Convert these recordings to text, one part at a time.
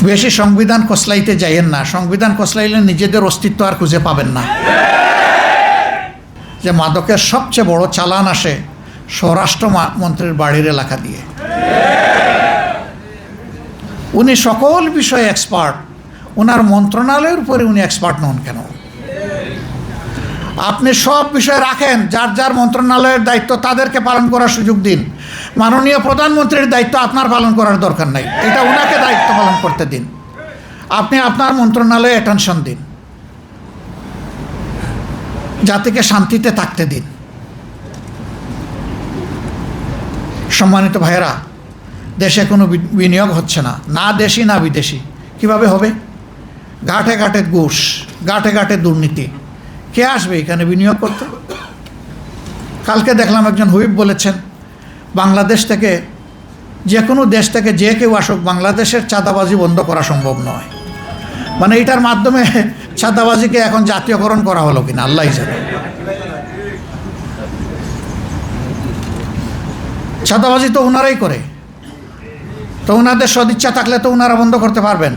বেশি সংবিধান কসলাইতে যাইয়েন না, সংবিধান কসলাইলে নিজেদের অস্তিত্ব আর খুঁজে পাবেন না। যে মাদকের সবচেয়ে বড় চালান আসে স্বরাষ্ট্র মন্ত্রীর বাড়ির এলাকা দিয়ে। উনি সকল বিষয়ে এক্সপার্ট, ওনার মন্ত্রণালয়ের উপরে উনি এক্সপার্ট নন কেন? আপনি সব বিষয় রাখেন, যার যার মন্ত্রণালয়ের দায়িত্ব তাদেরকে পালন করার সুযোগ দিন। মাননীয় প্রধানমন্ত্রীর দায়িত্ব আপনার পালন করার দরকার নাই, এটা ওনাকে দায়িত্ব পালন করতে দিন। আপনি আপনার মন্ত্রণালয়ে অ্যাটেনশন দিন, জাতিকে শান্তিতে থাকতে দিন। সম্মানিত ভাইয়েরা, দেশে কোনো বিনিয়োগ হচ্ছে না, না দেশি না বিদেশি। কিভাবে হবে? ঘাটে ঘাটে ঘুষ, ঘাটে ঘাটে দুর্নীতি। কে আসবে এখানে বিনিয়োগ করতে? কালকে দেখলাম একজন হুইপ বলেছেন, বাংলাদেশ থেকে, যে কোনো দেশ থেকে যে কেউ আসুক, বাংলাদেশের চাঁদাবাজি বন্ধ করা সম্ভব নয়। মানে এটার মাধ্যমে চাঁদাবাজিকে এখন জাতীয়করণ করা হলো কিনা আল্লাহই জানে। চাঁদাবাজি তো ওনারাই করে, তো ওনাদের সদিচ্ছা থাকলে তো ওনারা বন্ধ করতে পারবেন,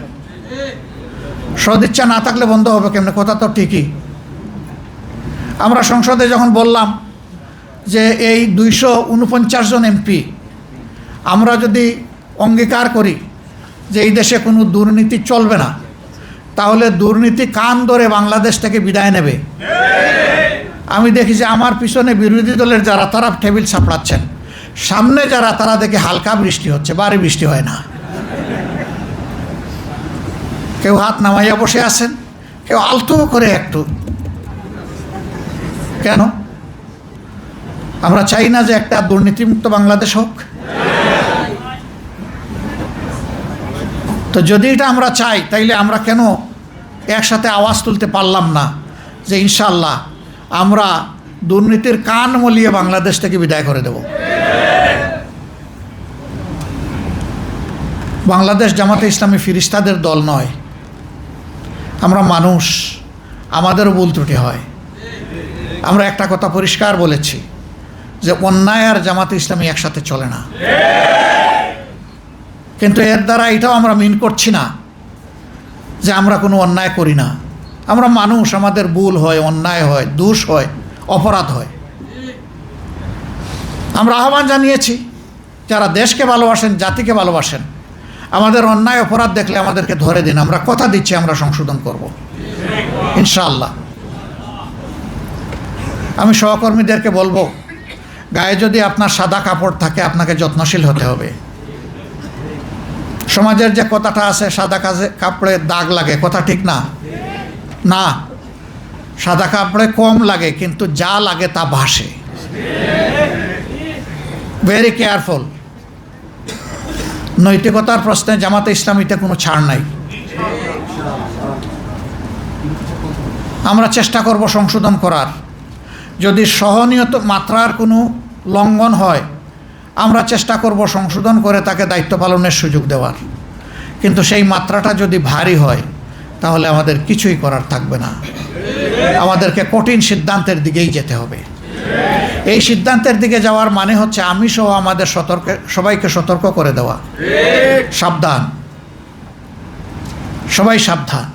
সদিচ্ছা না থাকলে বন্ধ হবে কেমনে? কথা তো ঠিকই। আমরা সংসদে যখন বললাম যে এই 249 জন এমপি আমরা যদি অঙ্গীকার করি যে এই দেশে কোনো দুর্নীতি চলবে না, তাহলে দুর্নীতি কান ধরে বাংলাদেশ থেকে বিদায় নেবে। আমি দেখি যে আমার পিছনে বিরোধী দলের যারা, তারা টেবিল ছাপড়াচ্ছেন, সামনে যারা, তারা দেখে হালকা বৃষ্টি হচ্ছে, ভারী বৃষ্টি হয় না। কেউ হাত নামাইয়া বসে আছেন, কেউ আলতো করে একটু। কেন? আমরা চাই না যে একটা দুর্নীতিমুক্ত বাংলাদেশ হোক? তো যদি এটা আমরা চাই, তাইলে আমরা কেন একসাথে আওয়াজ তুলতে পারলাম না যে ইনশাআল্লাহ আমরা দুর্নীতির কান মলিয়ে বাংলাদেশ থেকে বিদায় করে দেব? বাংলাদেশ জামাতে ইসলামী ফিরিস্তাদের দল নয়, আমরা মানুষ, আমাদেরও ভুল ত্রুটি হয়। আমরা একটা কথা পরিষ্কার বলেছি যে অন্যায় আর জামাতে ইসলামী একসাথে চলে না, কিন্তু এর দ্বারা এটাও আমরা মিন করছি না যে আমরা কোনো অন্যায় করি না। আমরা মানুষ, আমাদের ভুল হয়, অন্যায় হয়, দোষ হয়, অপরাধ হয়। আমরা আহ্বান জানিয়েছি, যারা দেশকে ভালোবাসেন, জাতিকে ভালোবাসেন, আমাদের অন্যায় অপরাধ দেখলে আমাদেরকে ধরে দিন। আমরা কথা দিচ্ছি আমরা সংশোধন করব ইনশাআল্লাহ। আমি সহকর্মীদেরকে বলবো, গায়ে যদি আপনার সাদা কাপড় থাকে, আপনাকে যত্নশীল হতে হবে। সমাজের যে কথাটা আছে, সাদা কাপড়ে দাগ লাগে, কথা ঠিক না? না, সাদা কাপড়ে কম লাগে, কিন্তু যা লাগে তা ভাসে। Very careful. নৈতিকতার প্রশ্নে জামাতে ইসলামীতে কোনো ছাড় নাই। আমরা চেষ্টা করব সংশোধন করার। যদি সহনীয় মাত্রার কোনো লঙ্ঘন হয়, আমরা চেষ্টা করব সংশোধন করে তাকে দায়িত্ব পালনের সুযোগ দেওয়ার। কিন্তু সেই মাত্রাটা যদি ভারী হয়, তাহলে আমাদের কিছুই করার থাকবে না। আমাদেরকে কঠিন সিদ্ধান্তের দিকেই যেতে হবে। এই সিদ্ধান্তের দিকে যাওয়ার মানে হচ্ছে আমি সহ আমাদের সবাইকে সতর্ক করে দেওয়া, সাবধান, সবাই সাবধান।